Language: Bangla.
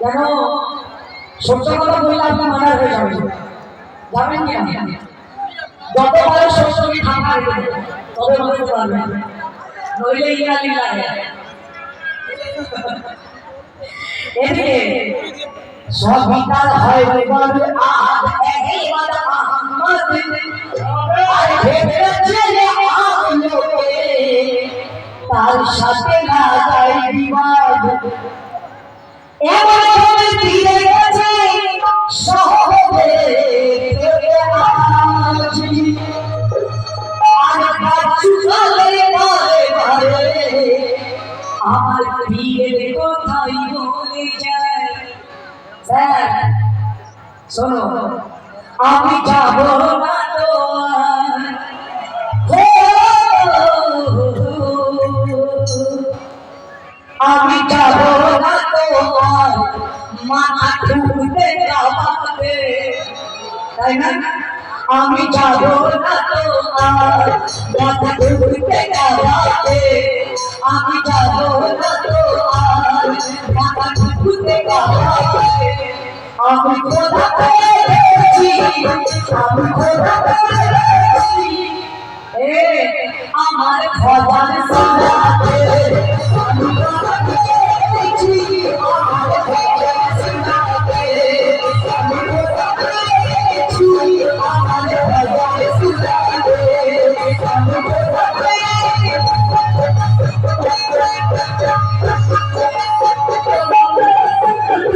কেন সত্য কথা বললে আপনি মানা হয়ে যাবেন, যাবেন কি? যত বড় সত্যকে ঠান্ডা রেখে তবে বলতে পারবেন, নইলে ইরানি লাগে। এদিকে সবিতার হয় বলে আজ এই বাদা আহমদ আর ভেবেছে আলোকে তার সাথে লাগাই বিবাদ এমন ভাবে ফিরে গেছে শহরে আজি আর কাছু চলে বারে বারে আমার প্রিয়ের কথাই বলে যায়। স্যার শোনো, আমি যাব না তো আমি যাব না তো মাথা ঠুকতে যাবে, তাই না? আমি যাব না তো মাথা ঠুকতে যাবে, আমি যাব না তো মাথা ঠুকতে যাবে। আমি খোদা পেয়েছি, আমি খোদা পেয়েছি, আমার খোদার